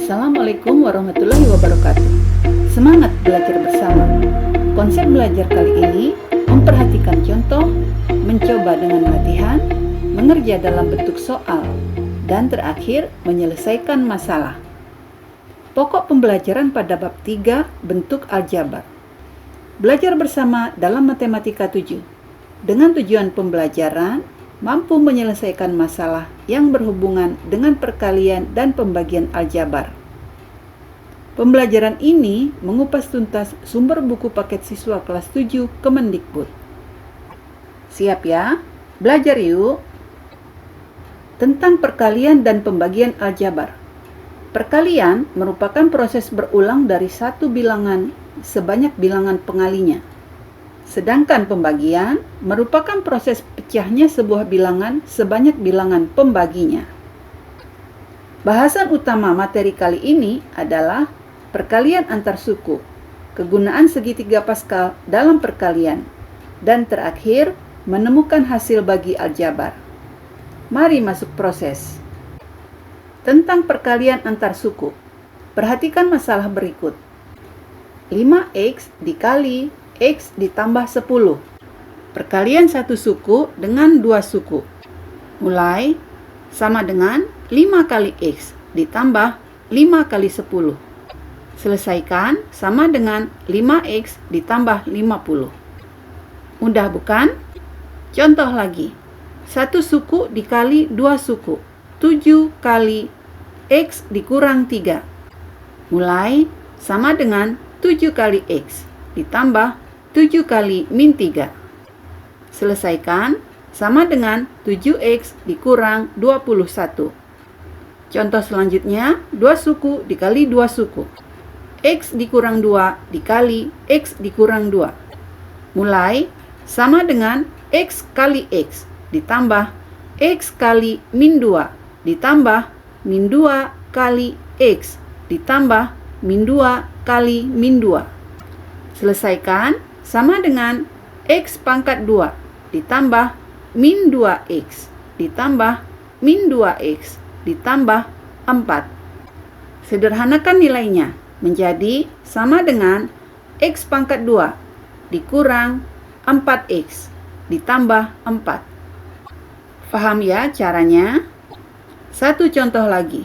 Assalamualaikum warahmatullahi wabarakatuh. Semangat belajar bersama. Konsep belajar kali ini memperhatikan contoh, mencoba dengan latihan, mengerja dalam bentuk soal, dan terakhir menyelesaikan masalah. Pokok pembelajaran pada bab 3 bentuk aljabar. Belajar bersama dalam matematika 7. Dengan tujuan pembelajaran mampu menyelesaikan masalah yang berhubungan dengan perkalian dan pembagian aljabar. Pembelajaran ini mengupas tuntas sumber buku paket siswa kelas 7 Kemendikbud. Siap ya? Belajar yuk! Tentang perkalian dan pembagian aljabar. Perkalian merupakan proses berulang dari satu bilangan sebanyak bilangan pengalinya. Sedangkan pembagian merupakan proses pecahnya sebuah bilangan sebanyak bilangan pembaginya. Bahasan utama materi kali ini adalah perkalian antar suku, kegunaan segitiga Pascal dalam perkalian, dan terakhir menemukan hasil bagi aljabar. Mari masuk proses. Tentang perkalian antar suku, perhatikan masalah berikut. 5x dikali X ditambah 10. Perkalian satu suku dengan dua suku. Mulai sama dengan 5 kali X ditambah 5 kali 10. Selesaikan sama dengan 5X ditambah 50. Mudah bukan? Contoh lagi. Satu suku dikali dua suku. 7 kali X dikurang 3. Mulai sama dengan 7 kali X ditambah 7 kali min 3. Selesaikan sama dengan 7x dikurang 21. Contoh selanjutnya, 2 suku dikali 2 suku. X dikurang 2 dikali X dikurang 2. Mulai sama dengan X kali X ditambah X kali min 2 ditambah min 2 kali X ditambah min 2 kali min 2. Selesaikan sama dengan X pangkat 2 ditambah min 2X ditambah min 2X ditambah 4. Sederhanakan nilainya menjadi sama dengan X pangkat 2 dikurang 4X ditambah 4. Paham ya caranya? Satu contoh lagi.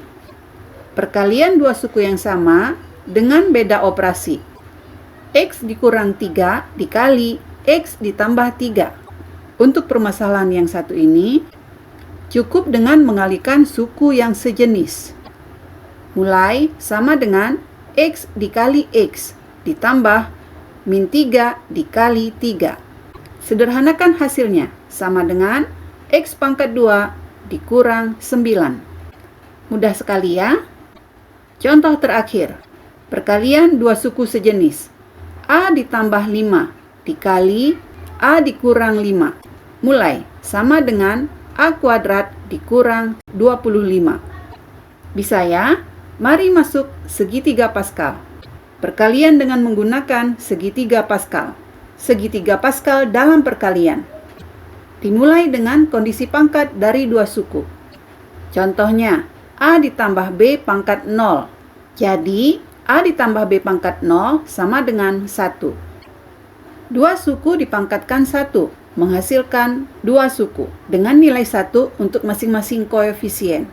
Perkalian dua suku yang sama dengan beda operasi. X dikurang 3 dikali X ditambah 3. Untuk permasalahan yang satu ini, cukup dengan mengalihkan suku yang sejenis. Mulai sama dengan X dikali X ditambah min 3 dikali 3. Sederhanakan hasilnya sama dengan X pangkat 2 dikurang 9. Mudah sekali ya? Contoh terakhir. Perkalian dua suku sejenis. A ditambah 5 dikali A dikurang 5. Mulai sama dengan A kuadrat dikurang 25. Bisa ya? Mari masuk segitiga Pascal. Perkalian dengan menggunakan segitiga Pascal. Segitiga Pascal dalam perkalian. Dimulai dengan kondisi pangkat dari dua suku. Contohnya, A ditambah B pangkat 0. Jadi, A ditambah B pangkat 0 sama dengan 1. Dua suku dipangkatkan 1, menghasilkan dua suku dengan nilai 1 untuk masing-masing koefisien.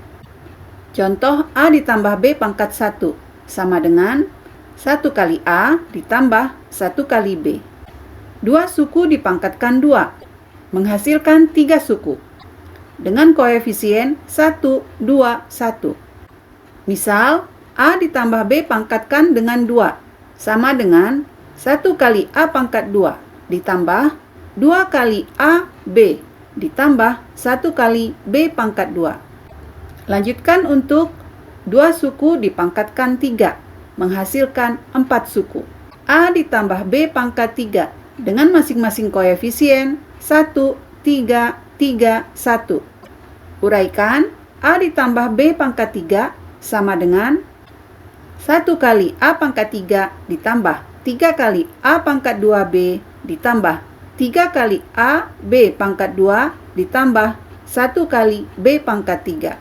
Contoh A ditambah B pangkat 1 sama dengan 1 kali A ditambah 1 kali B. Dua suku dipangkatkan 2, menghasilkan 3 suku dengan koefisien 1, 2, 1. Misal, A ditambah B pangkatkan dengan 2, sama dengan 1 kali A pangkat 2, ditambah 2 kali A, B, ditambah 1 kali B pangkat 2. Lanjutkan untuk 2 suku dipangkatkan 3, menghasilkan 4 suku. A ditambah B pangkat 3, dengan masing-masing koefisien 1, 3, 3, 1. Uraikan, A ditambah B pangkat 3 sama dengan 1 kali A pangkat 3 ditambah 3 kali A pangkat 2B ditambah 3 kali A B pangkat 2 ditambah 1 kali B pangkat 3.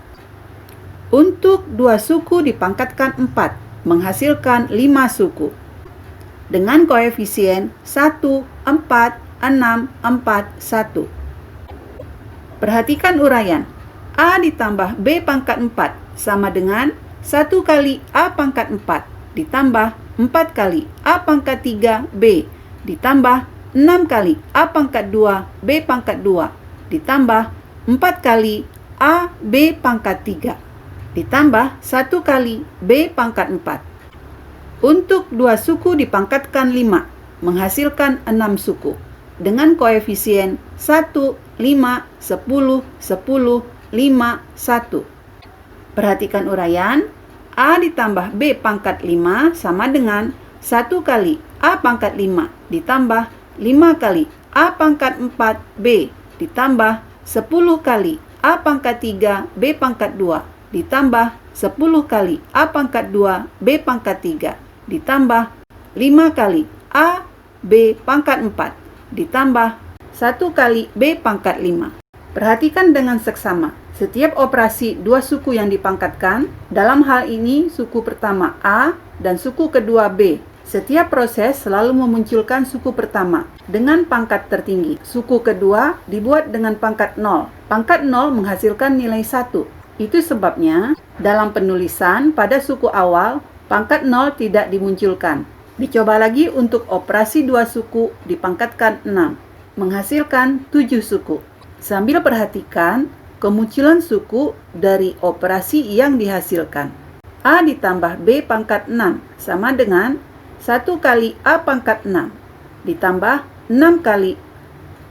Untuk 2 suku dipangkatkan 4, menghasilkan 5 suku. Dengan koefisien 1, 4, 6, 4, 1. Perhatikan uraian. A ditambah B pangkat 4 sama dengan 1 kali A pangkat 4 ditambah 4 kali A pangkat 3 B ditambah 6 kali A pangkat 2 B pangkat 2 ditambah 4 kali A B pangkat 3 ditambah 1 kali B pangkat 4. Untuk 2 suku dipangkatkan 5, menghasilkan 6 suku. Dengan koefisien 1, 5, 10, 10, 5, 1. Perhatikan uraian. A ditambah B pangkat 5 sama dengan 1 kali A pangkat 5 ditambah 5 kali A pangkat 4 B ditambah 10 kali A pangkat 3 B pangkat 2 ditambah 10 kali A pangkat 2 B pangkat 3 ditambah 5 kali A B pangkat 4 ditambah 1 kali B pangkat 5. Perhatikan dengan seksama. Setiap operasi 2 suku yang dipangkatkan, dalam hal ini suku pertama A dan suku kedua B. Setiap proses selalu memunculkan suku pertama dengan pangkat tertinggi. Suku kedua dibuat dengan pangkat 0. Pangkat 0 menghasilkan nilai 1. Itu sebabnya dalam penulisan pada suku awal, pangkat 0 tidak dimunculkan. Dicoba lagi untuk operasi 2 suku dipangkatkan 6, menghasilkan 7 suku. Sambil perhatikan kemunculan suku dari operasi yang dihasilkan. A ditambah B pangkat 6 sama dengan 1 kali A pangkat 6 ditambah 6 kali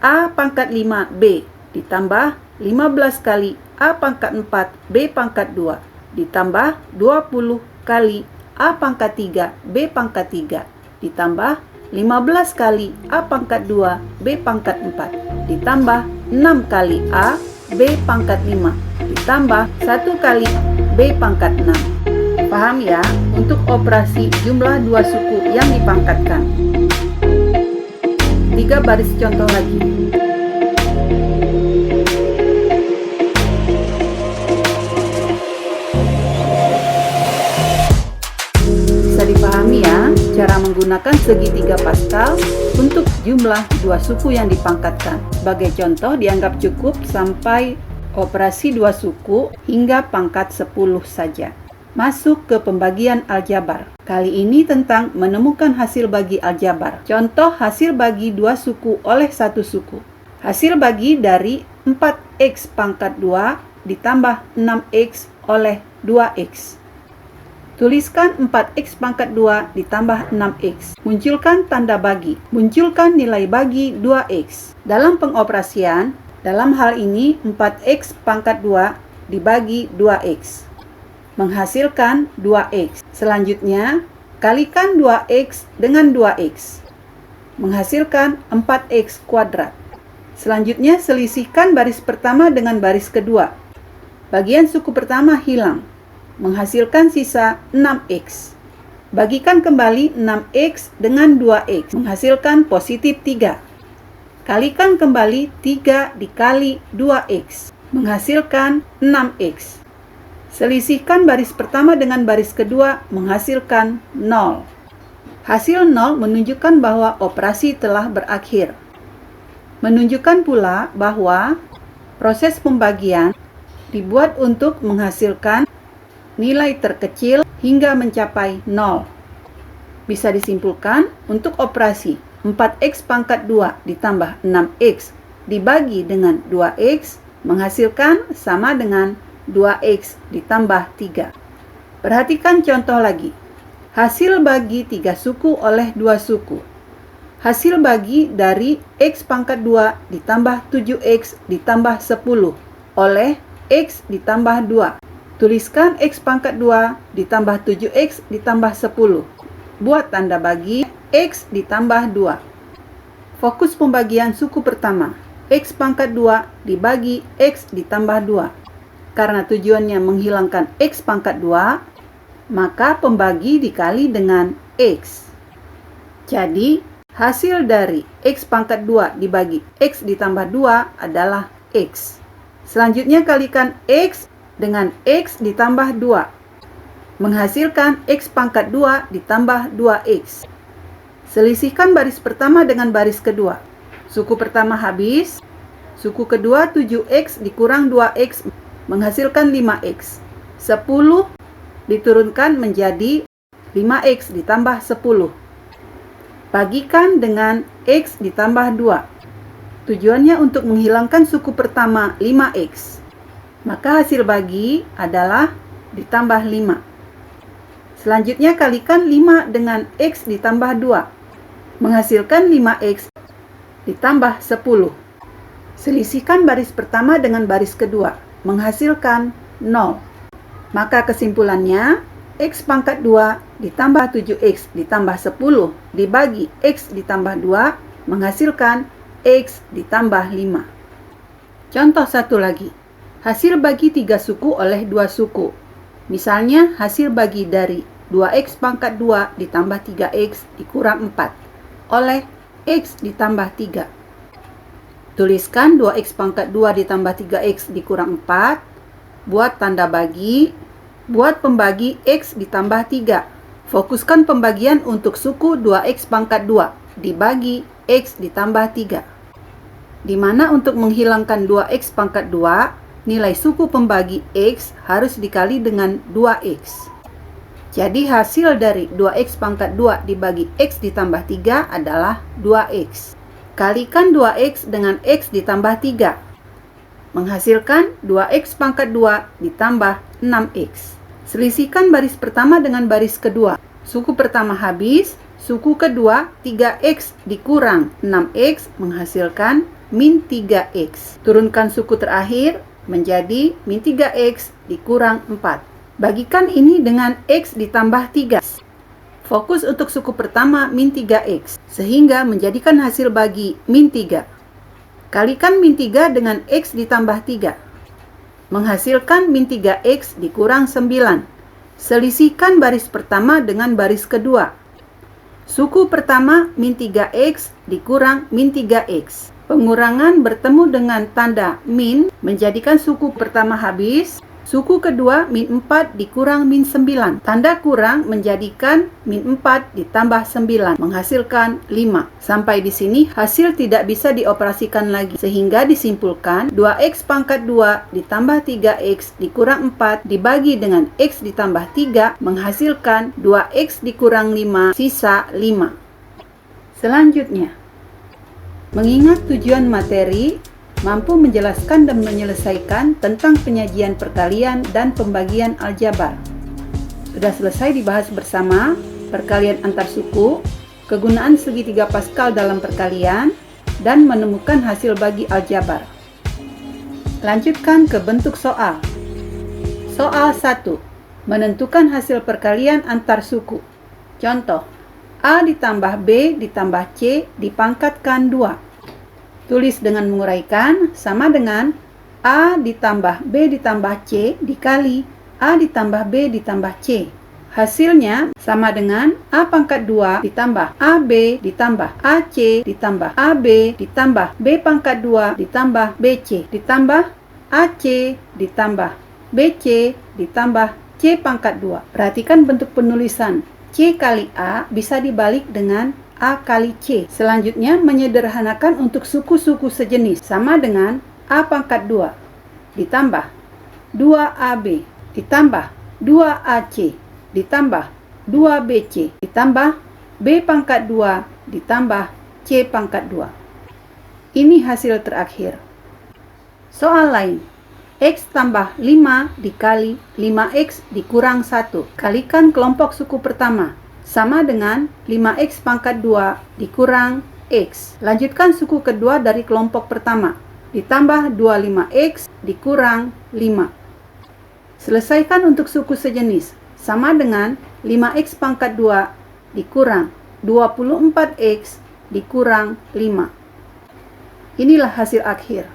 A pangkat 5 B ditambah 15 kali A pangkat 4 B pangkat 2 ditambah 20 kali A pangkat 3 B pangkat 3 ditambah 15 kali A pangkat 2 B pangkat 4 ditambah 6 kali A B pangkat 5 ditambah 1 kali B pangkat 6. Paham ya untuk operasi jumlah 2 suku yang dipangkatkan. 3 baris contoh lagi. Dipahami ya cara menggunakan segitiga Pascal untuk jumlah 2 suku yang dipangkatkan. Sebagai contoh dianggap cukup sampai operasi 2 suku hingga pangkat 10 saja. Masuk ke pembagian aljabar. Kali ini tentang menemukan hasil bagi aljabar. Contoh hasil bagi 2 suku oleh 1 suku. Hasil bagi dari 4x pangkat 2 ditambah 6x oleh 2x. Tuliskan 4x pangkat 2 ditambah 6x. Munculkan tanda bagi. Munculkan nilai bagi 2x. Dalam pengoperasian, dalam hal ini 4x pangkat 2 dibagi 2x. Menghasilkan 2x. Selanjutnya, kalikan 2x dengan 2x. Menghasilkan 4x kuadrat. Selanjutnya, selisihkan baris pertama dengan baris kedua. Bagian suku pertama hilang. Menghasilkan sisa 6x. Bagikan kembali 6x dengan 2x, menghasilkan positif 3. Kalikan kembali 3 dikali 2x, menghasilkan 6x. Selisihkan baris pertama dengan baris kedua, menghasilkan 0. Hasil 0 menunjukkan bahwa operasi telah berakhir. Menunjukkan pula bahwa proses pembagian dibuat untuk menghasilkan nilai terkecil hingga mencapai 0. Bisa disimpulkan untuk operasi 4x pangkat 2 ditambah 6x dibagi dengan 2x menghasilkan sama dengan 2x ditambah 3. Perhatikan contoh lagi. Hasil bagi 3 suku oleh 2 suku. Hasil bagi dari x pangkat 2 ditambah 7x ditambah 10 oleh x ditambah 2. Tuliskan x pangkat 2 ditambah 7x ditambah 10. Buat tanda bagi x ditambah 2. Fokus pembagian suku pertama. X pangkat 2 dibagi x ditambah 2. Karena tujuannya menghilangkan x pangkat 2, maka pembagi dikali dengan x. Jadi, hasil dari x pangkat 2 dibagi x ditambah 2 adalah x. Selanjutnya kalikan x dengan X ditambah 2, menghasilkan X pangkat 2 ditambah 2X. Selisihkan baris pertama dengan baris kedua. Suku pertama habis, suku kedua 7X dikurang 2X menghasilkan 5X. 10 diturunkan menjadi 5X ditambah 10. Bagikan dengan X ditambah 2. Tujuannya untuk menghilangkan suku pertama 5X. Maka hasil bagi adalah ditambah 5. Selanjutnya kalikan 5 dengan X ditambah 2. Menghasilkan 5X ditambah 10. Selisihkan baris pertama dengan baris kedua. Menghasilkan 0. Maka kesimpulannya, X pangkat 2 ditambah 7X ditambah 10 dibagi X ditambah 2 menghasilkan X ditambah 5. Contoh satu lagi. Hasil bagi 3 suku oleh 2 suku. Misalnya hasil bagi dari 2X pangkat 2 ditambah 3X dikurang 4 oleh X ditambah 3. Tuliskan 2X pangkat 2 ditambah 3X dikurang 4. Buat tanda bagi. Buat pembagi X ditambah 3. Fokuskan pembagian untuk suku 2X pangkat 2 dibagi X ditambah 3. Di mana untuk menghilangkan 2X pangkat 2, nilai suku pembagi X harus dikali dengan 2X. Jadi hasil dari 2X pangkat 2 dibagi X ditambah 3 adalah 2X. Kalikan 2X dengan X ditambah 3. Menghasilkan 2X pangkat 2 ditambah 6X. Selisihkan baris pertama dengan baris kedua. Suku pertama habis, suku kedua 3X dikurang 6X menghasilkan min 3X. Turunkan suku terakhir menjadi min 3X dikurang 4. Bagikan ini dengan X ditambah 3. Fokus untuk suku pertama min 3X, sehingga menjadikan hasil bagi min 3. Kalikan min 3 dengan X ditambah 3. Menghasilkan min 3X dikurang 9. Selisihkan baris pertama dengan baris kedua. Suku pertama min 3X dikurang min 3X. Pengurangan bertemu dengan tanda min menjadikan suku pertama habis. Suku kedua min 4 dikurang min 9. Tanda kurang menjadikan min 4 ditambah 9 menghasilkan 5. Sampai di sini hasil tidak bisa dioperasikan lagi. Sehingga disimpulkan 2X pangkat 2 ditambah 3X dikurang 4 dibagi dengan X ditambah 3 menghasilkan 2X dikurang 5 sisa 5. Selanjutnya, mengingat tujuan materi mampu menjelaskan dan menyelesaikan tentang penyajian perkalian dan pembagian aljabar. Sudah selesai dibahas bersama perkalian antar suku, kegunaan segitiga Pascal dalam perkalian, dan menemukan hasil bagi aljabar. Lanjutkan ke bentuk soal. Soal 1. Menentukan hasil perkalian antar suku. Contoh, A ditambah B ditambah C dipangkatkan 2. Tulis dengan menguraikan sama dengan A ditambah B ditambah C dikali A ditambah B ditambah C. Hasilnya sama dengan A pangkat 2 ditambah AB ditambah AC ditambah AB ditambah B pangkat 2 ditambah BC ditambah AC ditambah BC ditambah C pangkat 2. Perhatikan bentuk penulisan. C kali A bisa dibalik dengan A kali C. Selanjutnya menyederhanakan untuk suku-suku sejenis sama dengan A pangkat 2 ditambah 2AB ditambah 2AC ditambah 2BC ditambah B pangkat 2 ditambah C pangkat 2. Ini hasil terakhir. Soal lain. X tambah 5 dikali 5X dikurang 1. Kalikan kelompok suku pertama. Sama dengan 5X pangkat 2 dikurang X. Lanjutkan suku kedua dari kelompok pertama. Ditambah 25X dikurang 5. Selesaikan untuk suku sejenis. Sama dengan 5X pangkat 2 dikurang 24X dikurang 5. Inilah hasil akhir.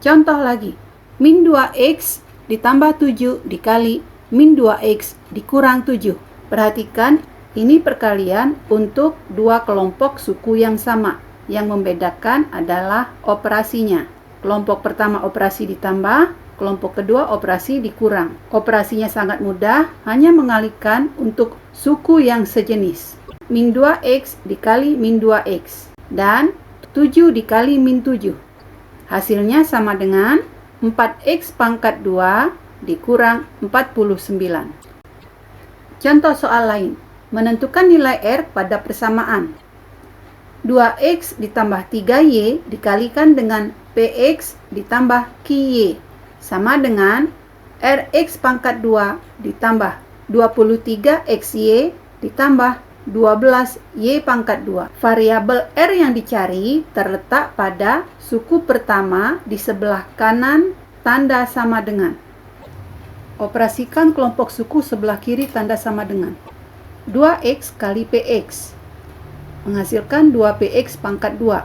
Contoh lagi. Min 2X ditambah 7 dikali min 2X dikurang 7. Perhatikan, ini perkalian untuk dua kelompok suku yang sama. Yang membedakan adalah operasinya. Kelompok pertama operasi ditambah, kelompok kedua operasi dikurang. Operasinya sangat mudah, hanya mengalihkan untuk suku yang sejenis. Min 2X dikali min 2X dan 7 dikali min 7. Hasilnya sama dengan 4X pangkat 2 dikurang 49. Contoh soal lain. Menentukan nilai R pada persamaan. 2X ditambah 3Y dikalikan dengan PX ditambah QY sama dengan RX pangkat 2 ditambah 23XY ditambah 12Y pangkat 2. Variabel R yang dicari terletak pada suku pertama di sebelah kanan tanda sama dengan. Operasikan kelompok suku sebelah kiri tanda sama dengan. 2X kali PX menghasilkan 2PX pangkat 2.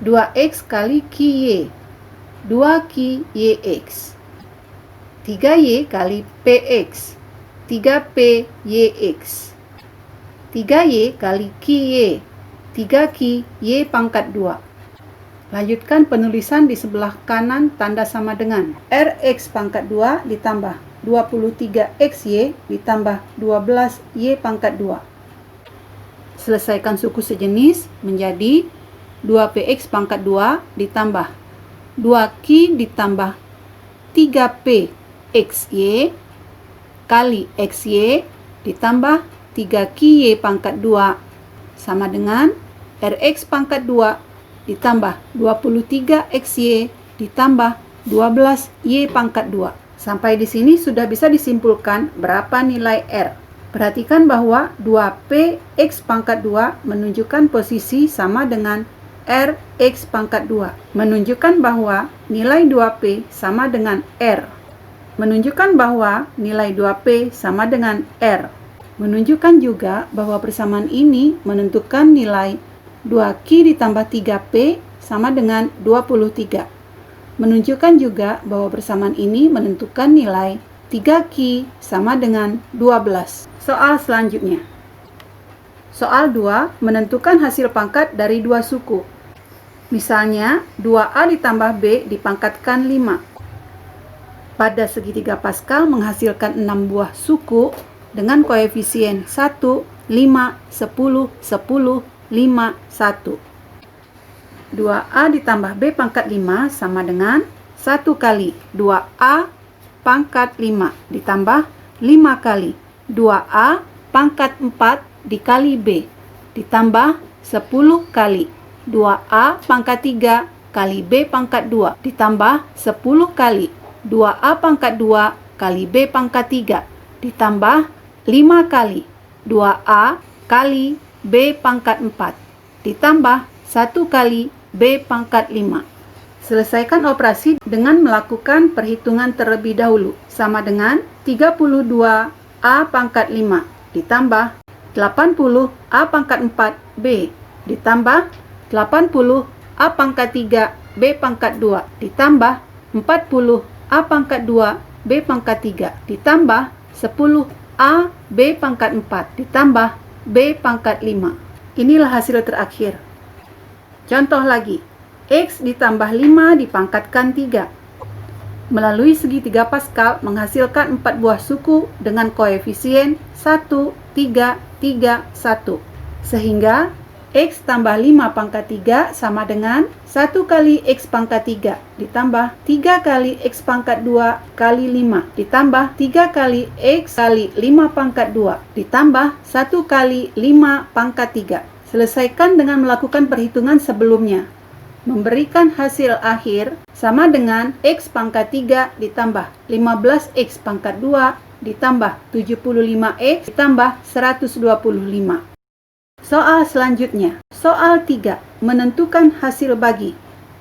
2X kali QY, 2QYX. 3Y kali PX, 3PYX. 3Y kali QY, 3QY pangkat 2. Lanjutkan penulisan di sebelah kanan tanda sama dengan. RX pangkat 2 ditambah 23XY ditambah 12Y pangkat 2. Selesaikan suku sejenis menjadi 2PX pangkat 2 ditambah 2Q ditambah 3PXY kali XY ditambah 3QY pangkat 2 sama dengan RX pangkat 2 ditambah 23XY ditambah 12Y pangkat 2. Sampai di sini sudah bisa disimpulkan berapa nilai R. Perhatikan bahwa 2PX pangkat 2 menunjukkan posisi sama dengan RX pangkat 2. Menunjukkan bahwa nilai 2P sama dengan R. Menunjukkan bahwa nilai 2P sama dengan R. Menunjukkan juga bahwa persamaan ini menentukan nilai 2Q ditambah 3P sama dengan 23. Menunjukkan juga bahwa persamaan ini menentukan nilai 3Q sama dengan 12. Soal selanjutnya. Soal 2, menentukan hasil pangkat dari dua suku. Misalnya, 2A ditambah B dipangkatkan 5. Pada segitiga Pascal menghasilkan 6 buah suku dengan koefisien 1, 5, 10, 10, 5, 1. 2A ditambah B pangkat 5 sama dengan 1 kali 2A pangkat 5 ditambah 5 kali 2A pangkat 4 dikali B ditambah 10 kali 2A pangkat 3 kali B pangkat 2 ditambah 10 kali 2A pangkat 2 kali B pangkat 3 ditambah 5 kali 2A kali B pangkat 4 ditambah 1 kali B pangkat 5. Selesaikan operasi dengan melakukan perhitungan terlebih dahulu sama dengan 32A pangkat 5 ditambah 80 A pangkat 4 B ditambah 80 A pangkat 3 B pangkat 2 ditambah 40 A pangkat 2 B pangkat 3 ditambah 10 A B pangkat 4 ditambah B pangkat 5. Inilah hasil terakhir. Contoh lagi, X ditambah 5 dipangkatkan 3. Melalui segitiga Pascal menghasilkan 4 buah suku dengan koefisien 1, 3, 3, 1. Sehingga X tambah 5 pangkat 3 sama dengan 1 kali X pangkat 3 ditambah 3 kali X pangkat 2 kali 5 ditambah 3 kali X kali 5 pangkat 2 ditambah 1 kali 5 pangkat 3. Selesaikan dengan melakukan perhitungan sebelumnya. Memberikan hasil akhir sama dengan X pangkat 3 ditambah 15X pangkat 2 ditambah 75X ditambah 125. Soal selanjutnya. Soal 3. Menentukan hasil bagi.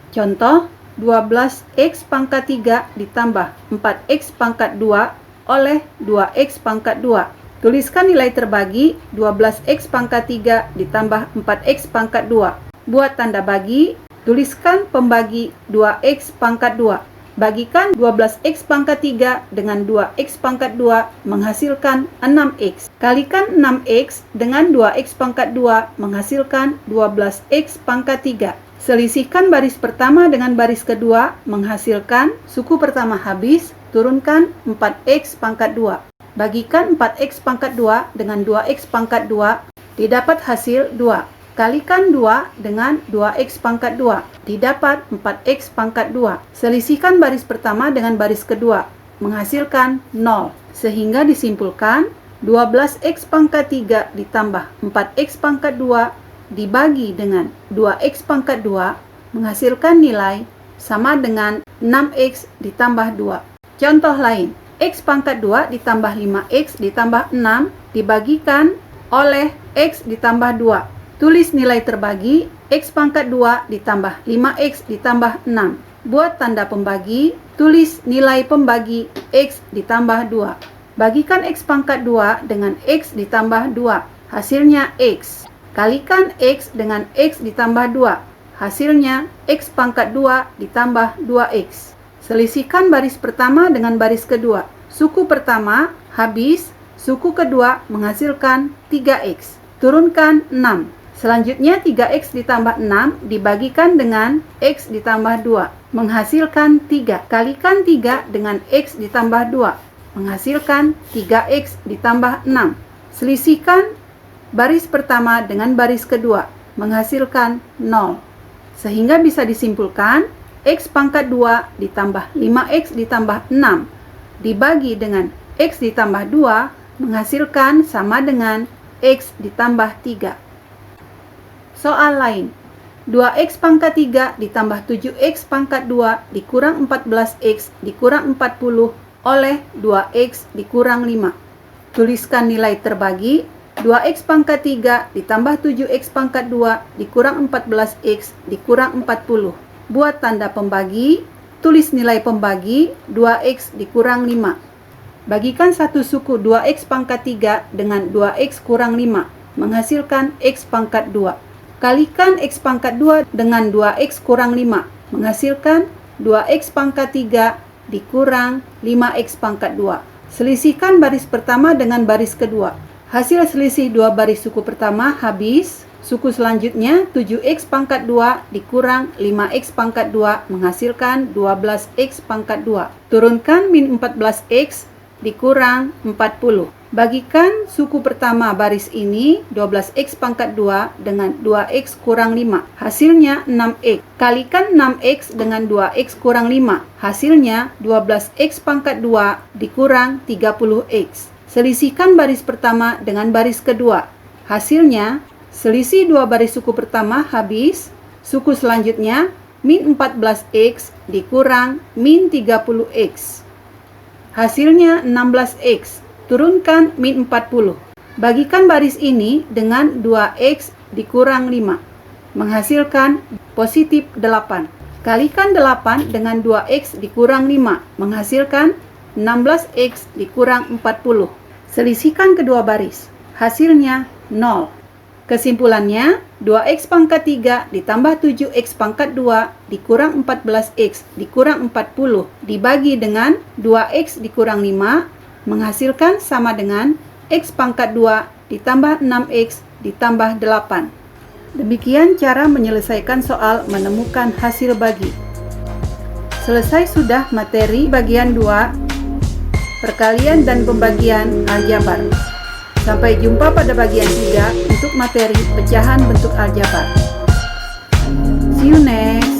Contoh, 12X pangkat 3 ditambah 4X pangkat 2 oleh 2X pangkat 2. Tuliskan nilai terbagi 12X pangkat 3 ditambah 4X pangkat 2. Buat tanda bagi. Tuliskan pembagi 2X pangkat 2. Bagikan 12X pangkat 3 dengan 2X pangkat 2 menghasilkan 6X. Kalikan 6X dengan 2X pangkat 2 menghasilkan 12X pangkat 3. Selisihkan baris pertama dengan baris kedua menghasilkan suku pertama habis, turunkan 4x pangkat 2. Bagikan 4x pangkat 2 dengan 2x pangkat 2, didapat hasil 2. Kalikan 2 dengan 2x pangkat 2, didapat 4x pangkat 2. Selisihkan baris pertama dengan baris kedua, menghasilkan 0. Sehingga disimpulkan 12x pangkat 3 ditambah 4x pangkat 2 dibagi dengan 2x pangkat 2 menghasilkan nilai sama dengan 6x ditambah 2. Contoh lain, x pangkat 2 ditambah 5x ditambah 6 dibagikan oleh x ditambah 2. Tulis nilai terbagi, x pangkat 2 ditambah 5x ditambah 6. Buat tanda pembagi, tulis nilai pembagi x ditambah 2. Bagikan x pangkat 2 dengan x ditambah 2, hasilnya x. Kalikan x dengan x ditambah 2, hasilnya x pangkat 2 ditambah 2x. Selisihkan baris pertama dengan baris kedua. Suku pertama habis, suku kedua menghasilkan 3x. Turunkan 6. Selanjutnya 3x ditambah 6 dibagikan dengan x ditambah 2, menghasilkan 3. Kalikan 3 dengan x ditambah 2, menghasilkan 3x ditambah 6. Selisihkan baris pertama dengan baris kedua, menghasilkan 0. Sehingga bisa disimpulkan x pangkat 2 ditambah 5x ditambah 6 dibagi dengan x ditambah 2 menghasilkan sama dengan x ditambah 3. Soal lain, 2x pangkat 3 ditambah 7x pangkat 2 dikurang 14x dikurang 40 oleh 2x dikurang 5. Tuliskan nilai terbagi, 2x pangkat 3 ditambah 7x pangkat 2 dikurang 14x dikurang 40. Buat tanda pembagi, tulis nilai pembagi 2x dikurang 5. Bagikan satu suku 2x pangkat 3 dengan 2x kurang 5, menghasilkan x pangkat 2. Kalikan x pangkat 2 dengan 2x kurang 5, menghasilkan 2x pangkat 3 dikurang 5x pangkat 2. Selisihkan baris pertama dengan baris kedua. Hasil selisih dua baris suku pertama habis, suku selanjutnya 7x pangkat 2 dikurang 5x pangkat 2 menghasilkan 12x pangkat 2. Turunkan min 14x dikurang 40. Bagikan suku pertama baris ini 12x pangkat 2 dengan 2x kurang 5. Hasilnya 6x. Kalikan 6x dengan 2x kurang 5. Hasilnya 12x pangkat 2 dikurang 30x. Selisihkan baris pertama dengan baris kedua. Hasilnya selisih dua baris suku pertama habis. Suku selanjutnya min 14x dikurang min 30x. Hasilnya 16x. Turunkan min 40. Bagikan baris ini dengan 2x dikurang 5, menghasilkan positif 8. Kalikan 8 dengan 2x dikurang 5, menghasilkan 16x dikurang 40. Selisihkan kedua baris. Hasilnya 0. Kesimpulannya, 2x pangkat 3 ditambah 7x pangkat 2 dikurang 14x dikurang 40 dibagi dengan 2x dikurang 5 menghasilkan sama dengan x pangkat 2 ditambah 6x ditambah 8. Demikian cara menyelesaikan soal menemukan hasil bagi. Selesai sudah materi bagian 2, perkalian dan pembagian aljabar. Sampai jumpa pada bagian 3 untuk materi pecahan bentuk aljabar. See you next.